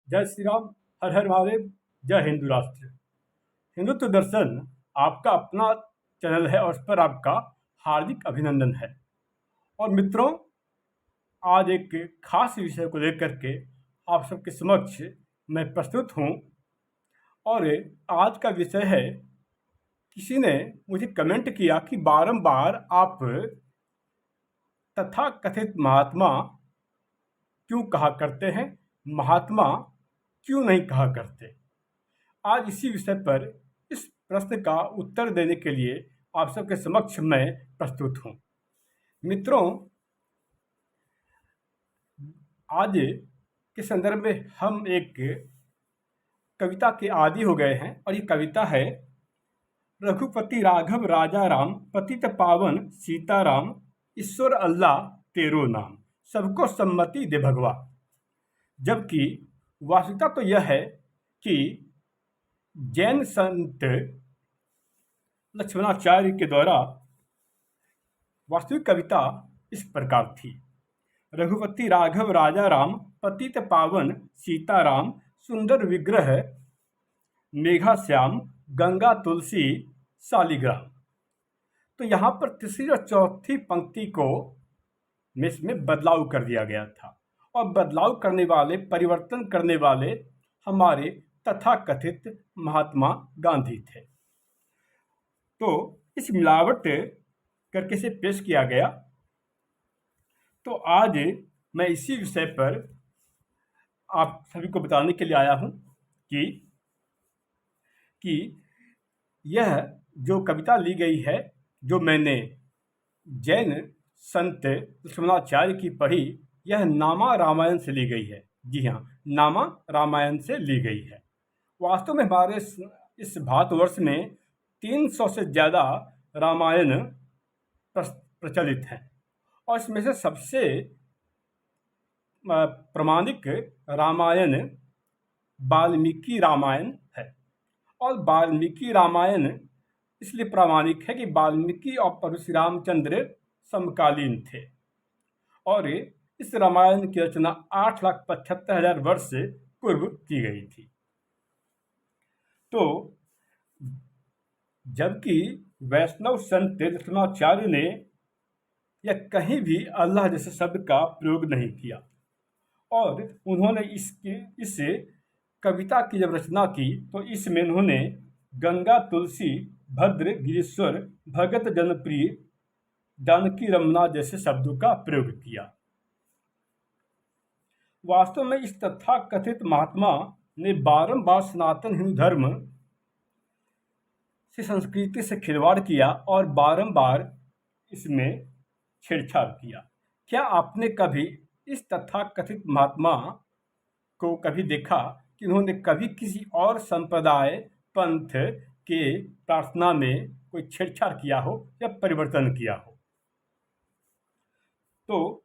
जय श्री राम। हर हर महादेव। जय हिंदू राष्ट्र। हिंदुत्व दर्शन आपका अपना चैनल है और उस पर आपका हार्दिक अभिनंदन है। और मित्रों, आज एक खास विषय को लेकर के आप सबके समक्ष मैं प्रस्तुत हूँ। और आज का विषय है, किसी ने मुझे कमेंट किया कि बारंबार आप तथाकथित महात्मा क्यों कहा करते हैं, महात्मा क्यों नहीं कहा करते। आज इसी विषय पर इस प्रश्न का उत्तर देने के लिए आप सबके समक्ष मैं प्रस्तुत हूँ। मित्रों, आज के संदर्भ में हम एक कविता के आदी हो गए हैं और ये कविता है, रघुपति राघव राजा राम, पतित पावन सीताराम, ईश्वर अल्लाह तेरो नाम, सबको सम्मति दे भगवा। जबकि वास्तविकता तो यह है कि जैन संत लक्ष्मणाचार्य के द्वारा वास्तविक कविता इस प्रकार थी। रघुपति राघव राजा राम, पतित पावन सीताराम, सुंदर विग्रह मेघा श्याम, गंगा तुलसी शालिग्राम। तो यहाँ पर तीसरी और चौथी पंक्ति को में बदलाव कर दिया गया था और बदलाव करने वाले, परिवर्तन करने वाले हमारे तथाकथित महात्मा गांधी थे। तो इस मिलावट करके से पेश किया गया। तो आज मैं इसी विषय पर आप सभी को बताने के लिए आया हूँ कि यह जो कविता ली गई है, जो मैंने जैन संत लक्ष्मणाचार्य की पढ़ी, यह नामा रामायण से ली गई है। जी हाँ, नामा रामायण से ली गई है। वास्तव में हमारे इस भारतवर्ष में 300 से ज़्यादा रामायण प्रचलित हैं और इसमें से सबसे प्रामाणिक रामायण वाल्मीकि रामायण है। और वाल्मीकि रामायण इसलिए प्रामाणिक है कि वाल्मीकि और परशुराम चंद्र समकालीन थे और इस रामायण की रचना 8,75,000 वर्ष पूर्व की गई थी। तो जबकि वैष्णव संत लक्ष्मणाचार्य ने यह कहीं भी अल्लाह जैसे शब्द का प्रयोग नहीं किया और उन्होंने इस कविता की जब रचना की तो इसमें उन्होंने गंगा तुलसी, भद्र गिरीश्वर, भगत जनप्रिय, जानकी रमना जैसे शब्दों का प्रयोग किया। वास्तव में इस तथाकथित महात्मा ने बारंबार सनातन हिंदू धर्म से, संस्कृति से खिलवाड़ किया और बारंबार इसमें छेड़छाड़ किया। क्या आपने कभी इस तथाकथित महात्मा को कभी देखा कि उन्होंने कभी किसी और संप्रदाय, पंथ के प्रार्थना में कोई छेड़छाड़ किया हो या परिवर्तन किया हो? तो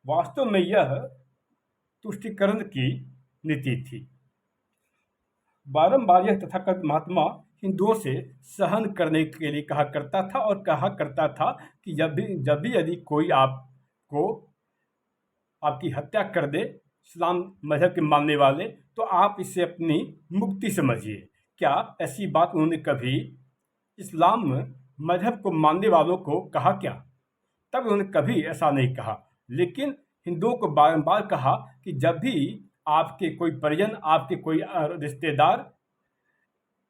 वास्तव में यह तुष्टीकरण की नीति थी। बारंबार यह तथाकथित महात्मा हिंदुओं से सहन करने के लिए कहा करता था और कहा करता था कि जब भी यदि कोई आपकी हत्या कर दे, इस्लाम मजहब के मानने वाले, तो आप इसे अपनी मुक्ति समझिए। क्या ऐसी बात उन्होंने कभी इस्लाम मजहब को मानने वालों को कहा क्या? तब उन्होंने कभी ऐसा नहीं कहा। लेकिन हिंदुओं को बारंबार कहा कि जब भी आपके कोई परिजन, आपके कोई रिश्तेदार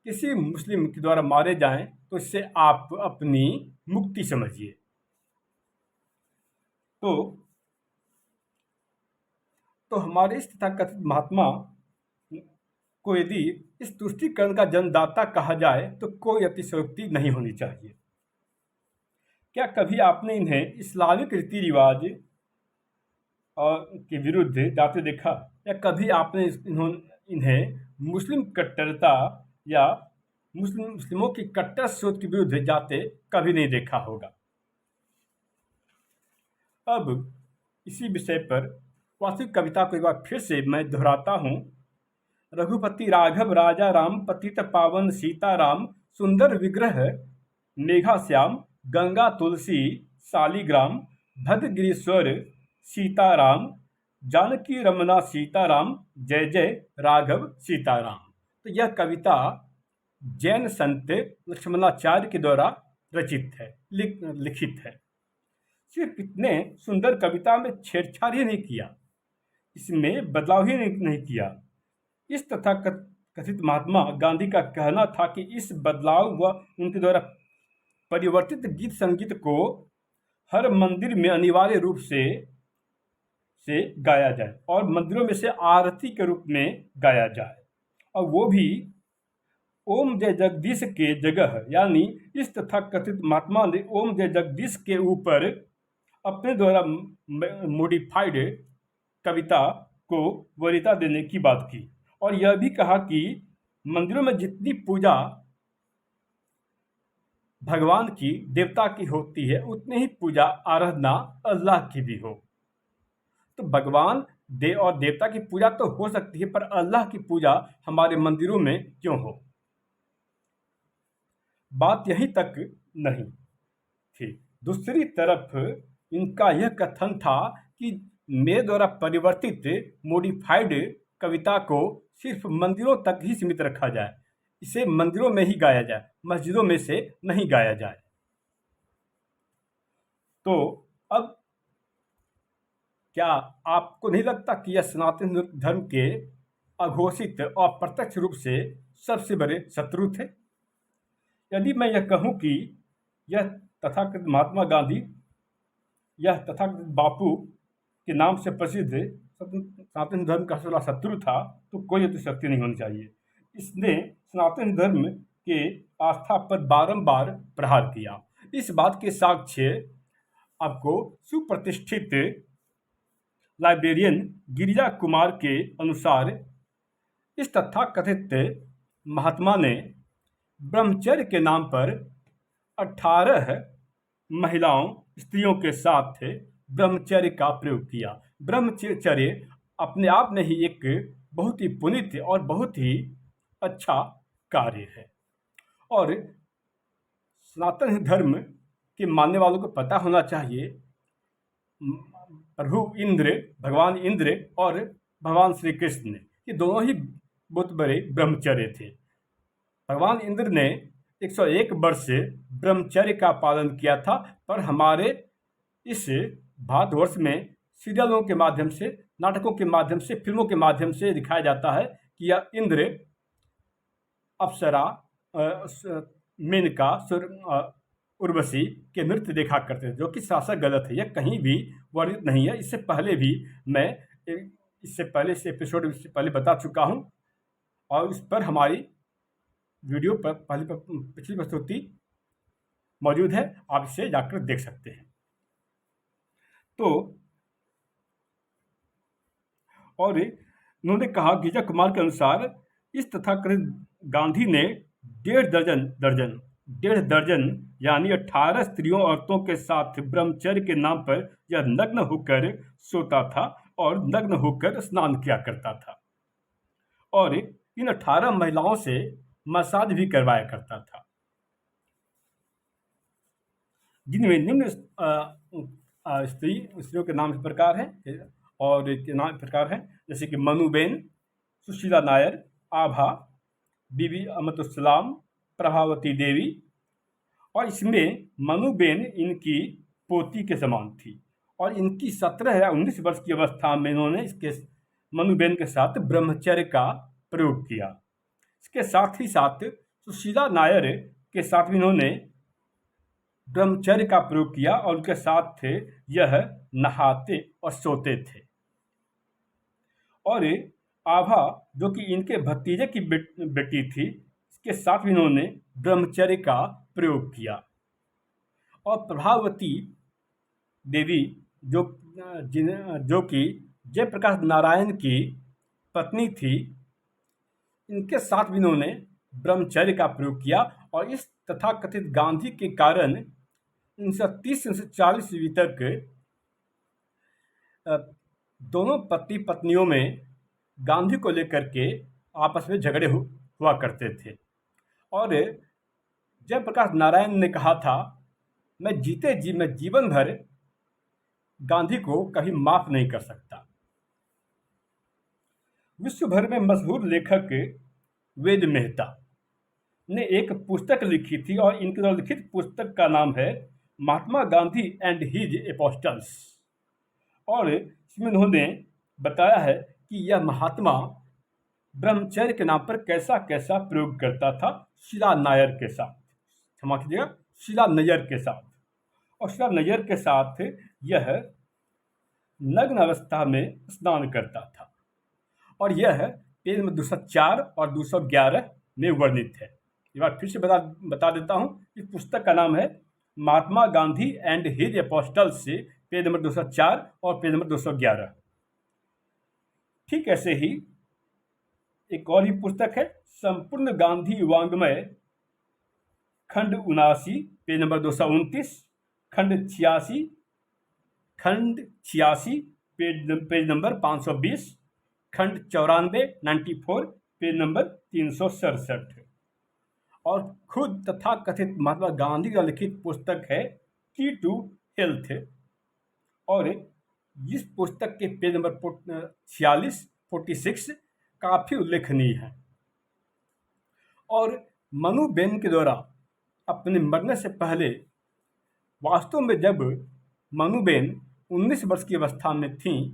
किसी मुस्लिम के द्वारा मारे जाएं तो इससे आप अपनी मुक्ति समझिए। तो हमारे इस तथाकथित महात्मा को यदि इस तुष्टीकरण का जन्मदाता कहा जाए तो कोई अतिशयोक्ति नहीं होनी चाहिए। क्या कभी आपने इन्हें इस्लामिक रीति रिवाज के विरुद्ध जाते देखा, या कभी आपने इन्हें मुस्लिम कट्टरता या मुस्लिमों की कट्टर सोच के विरुद्ध जाते कभी नहीं देखा होगा? अब इसी विषय पर वास्तविक कविता को एक बार फिर से मैं दोहराता हूँ। रघुपति राघव राजा राम, पतित पावन सीताराम, सुंदर विग्रह मेघा श्याम, गंगा तुलसी शालिग्राम, भद्र गिरीश्वर सीताराम, जानकी रमना सीताराम, जय जय राघव सीताराम। तो यह कविता जैन संत लक्ष्मणाचार्य के द्वारा रचित है, लिखित है। सिर्फ इतने सुंदर कविता में छेड़छाड़ ही नहीं किया, इसमें बदलाव ही नहीं किया। इस तथा कथित महात्मा गांधी का कहना था कि इस बदलाव व उनके द्वारा परिवर्तित गीत संगीत को हर मंदिर में अनिवार्य रूप से गाया जाए और मंदिरों में से आरती के रूप में गाया जाए, और वो भी ओम जय जगदीश के जगह। यानी इस तथा कथित महात्मा ने ओम जय जगदीश के ऊपर अपने द्वारा मॉडिफाइड कविता को वरीयता देने की बात की, और यह भी कहा कि मंदिरों में जितनी पूजा भगवान की, देवता की होती है, उतनी ही पूजा आराधना अल्लाह की भी हो। तो भगवान और देवता की पूजा तो हो सकती है, पर अल्लाह की पूजा हमारे मंदिरों में क्यों हो? बात यहीं तक नहीं थी। दूसरी तरफ इनका यह कथन था कि मेरे द्वारा परिवर्तित मॉडिफाइड कविता को सिर्फ मंदिरों तक ही सीमित रखा जाए, इसे मंदिरों में ही गाया जाए, मस्जिदों में से नहीं गाया जाए। तो अब क्या आपको नहीं लगता कि यह सनातन धर्म के अघोषित और प्रत्यक्ष रूप से सबसे बड़े शत्रु थे? यदि मैं यह कहूं कि यह तथाकथित महात्मा गांधी, यह तथाकथित बापू के नाम से प्रसिद्ध सनातन धर्म का सबसे शत्रु था, तो कोई अतिशयोक्ति नहीं होनी चाहिए। इसने सनातन धर्म के आस्था पर बारंबार प्रहार किया। इस बात के साक्ष्य आपको सुप्रतिष्ठित लाइब्रेरियन गिरिजा कुमार के अनुसार इस तथाकथित महात्मा ने ब्रह्मचर्य के नाम पर 18 महिलाओं, स्त्रियों के साथ ब्रह्मचर्य का प्रयोग किया। ब्रह्मचर्य अपने आप में ही एक बहुत ही पुनीत और बहुत ही अच्छा कार्य है, और सनातन धर्म के मानने वालों को पता होना चाहिए, प्रभु इंद्र, भगवान इंद्र और भगवान श्री कृष्ण, ये दोनों ही बहुत बड़े ब्रह्मचर्य थे। भगवान इंद्र ने 101 वर्ष ब्रह्मचर्य का पालन किया था, पर हमारे इस भारतवर्ष में सीरियलों के माध्यम से, नाटकों के माध्यम से, फिल्मों के माध्यम से दिखाया जाता है कि यह इंद्र अप्सरा, मेनका, उर्वशी के नृत्य देखा करते थे, जो कि सरासर गलत है। यह कहीं भी वर्णित नहीं है। इससे पहले भी मैं इस एपिसोड से पहले बता चुका हूं, और इस पर हमारी वीडियो पर पिछली प्रस्तुति मौजूद है, आप इसे जाकर देख सकते हैं। तो और उन्होंने कहा, गिरिजा कुमार के अनुसार इस तथाकथित गांधी ने 1.5 दर्जन यानी 18 स्त्रियों, औरतों के साथ ब्रह्मचर्य के नाम पर यह नग्न होकर सोता था और नग्न होकर स्नान किया करता था, और इन 18 महिलाओं से मसाज भी करवाया करता था, जिनमें निम्न स्त्रियों के नाम इस प्रकार हैं, और के नाम इस प्रकार हैं, जैसे कि मनुबेन, सुशीला नायर, आभा, बीबी अमतुस्सलाम, प्रभावती देवी। और इसमें मनुबेन इनकी पोती के समान थी, और इनकी 17 या 19 वर्ष की अवस्था में इन्होंने इसके मनुबेन के साथ ब्रह्मचर्य का प्रयोग किया। इसके साथ ही साथ सुशीला नायर के साथ भी इन्होंने ब्रह्मचर्य का प्रयोग किया, और उनके साथ थे यह नहाते और सोते थे। और आभा, जो कि इनके भतीजे की बेटी थी, इसके साथ भी इन्होंने ब्रह्मचर्य का प्रयोग किया। और प्रभावती देवी, जो कि जयप्रकाश नारायण की पत्नी थी, इनके साथ भी इन्होंने ब्रह्मचर्य का प्रयोग किया। और इस तथाकथित गांधी के कारण 1930 से 1940 ईस्वी तक दोनों पति पत्नियों में गांधी को लेकर के आपस में झगड़े हुआ करते थे, और जयप्रकाश नारायण ने कहा था, मैं जीवन भर गांधी को कभी माफ नहीं कर सकता। विश्व भर में मशहूर लेखक वेद मेहता ने एक पुस्तक लिखी थी और इनके द्वारा लिखित पुस्तक का नाम है Mahatma Gandhi and his apostles. और इसमें उन्होंने बताया है कि यह महात्मा ब्रह्मचर्य के नाम पर कैसा कैसा प्रयोग करता था शीला नायर के साथ, क्षमा कीजिएगा, शीला नैयर के साथ। और शीला नैयर के साथ यह नग्न अवस्था में स्नान करता था। और यह पेज नंबर 204 और 211 में वर्णित है। ये बात फिर से बता देता हूँ। इस पुस्तक का नाम है Mahatma Gandhi and his apostles से, पेज नंबर 204 और पेज नंबर 211। ठीक ऐसे ही एक और ही पुस्तक है संपूर्ण गांधी वांग्मय, खंड 79, पेज नंबर 229, खंड 86 पेज नंबर 520, खंड 94 94 पेज नंबर 367। और खुद तथाकथित महात्मा गांधी का लिखित पुस्तक है की टू हेल्थ। और इस पुस्तक के पेज नंबर 46 काफी उल्लेखनीय है। और मनुबेन के द्वारा अपने मरने से पहले, वास्तव में जब मनुबेन 19 वर्ष की अवस्था में थीं,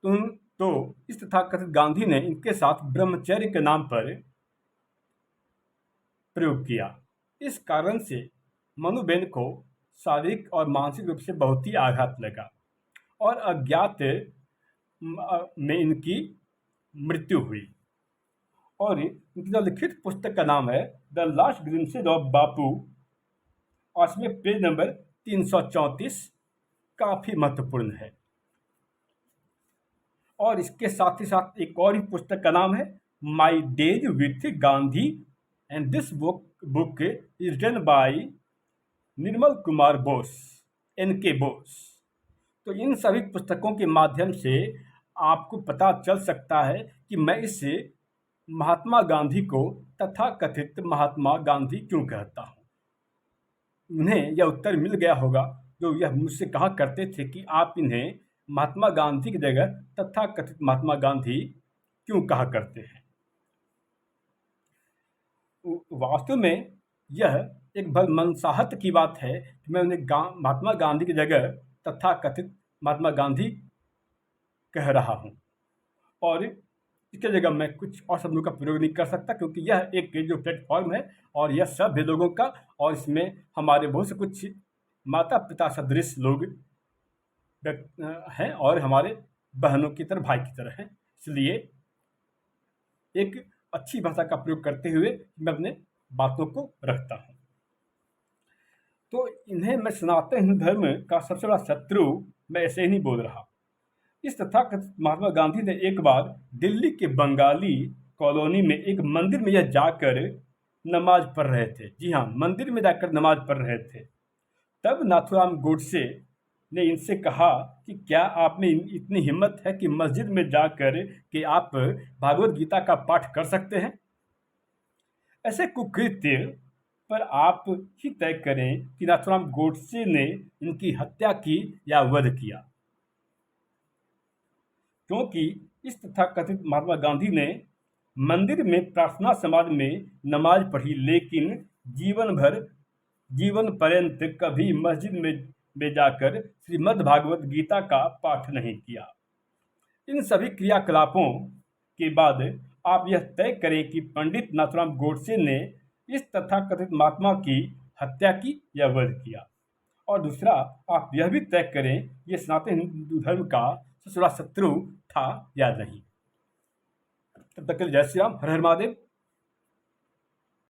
तो इस तथाकथित गांधी ने इनके साथ ब्रह्मचर्य के नाम पर प्रयोग किया। इस कारण से मनुबेन को शारीरिक और मानसिक रूप से बहुत ही आघात लगा और अज्ञात में इनकी मृत्यु हुई। और इनकी जो लिखित पुस्तक का नाम है द लास्ट ग्लिम्पसेस ऑफ बापू, और इसमें पेज नंबर 334 काफी महत्वपूर्ण है। और इसके साथ ही साथ एक और ही पुस्तक का नाम है my days with Gandhi, and this book is written by Nirmal Kumar Bose, NK Bose. तो इन सभी पुस्तकों के माध्यम से आपको पता चल सकता है कि मैं इस महात्मा गांधी को तथाकथित महात्मा गांधी क्यों कहता हूँ। उन्हें यह उत्तर मिल गया होगा जो यह मुझसे कहा करते थे कि आप इन्हें महात्मा गांधी की जगह तथाकथित महात्मा गांधी क्यों कहा करते हैं। वास्तव में यह एक मनसाहत की बात है कि मैं उन्हें महात्मा गांधी की जगह तथाकथित महात्मा गांधी कह रहा हूँ, और इसके जगह मैं कुछ और शब्दों का प्रयोग नहीं कर सकता, क्योंकि यह एक जो प्लेटफॉर्म है और यह सभ्य लोगों का, और इसमें हमारे बहुत से कुछ माता पिता सदृश लोग हैं और हमारे बहनों की तरह, भाई की तरह हैं। इसलिए एक अच्छी भाषा का प्रयोग करते हुए मैं अपने बातों को रखता हूँ। तो इन्हें मैं सनातन हिंदू धर्म का सबसे बड़ा शत्रु मैं ऐसे ही नहीं बोल रहा। इस तथाकथित महात्मा गांधी ने एक बार दिल्ली के बंगाली कॉलोनी में एक मंदिर में यह जाकर नमाज पढ़ रहे थे। जी हाँ, मंदिर में जाकर नमाज पढ़ रहे थे। तब नाथूराम गोडसे ने इनसे कहा कि क्या आप में इतनी हिम्मत है कि मस्जिद में जाकर कि आप भागवत गीता का पाठ कर सकते हैं। ऐसे कुकृत्य पर आप ही तय करें कि नाथूराम गोडसे ने इनकी हत्या की या वध किया, क्योंकि इस तथाकथित महात्मा गांधी ने मंदिर में प्रार्थना समाज में नमाज पढ़ी, लेकिन जीवन पर्यंत कभी मस्जिद में जाकर श्रीमद् भागवत गीता का पाठ नहीं किया। इन सभी क्रियाकलापों के बाद आप यह तय करें कि पंडित नाथूराम गोडसे ने इस तथाकथित महात्मा की हत्या की या वध किया। और दूसरा, आप यह भी तय करें ये सनातन हिंदू धर्म का सबसे बड़ा शत्रु था या नहीं। तब तक के लिए जय श्री राम, हर हर महादेव।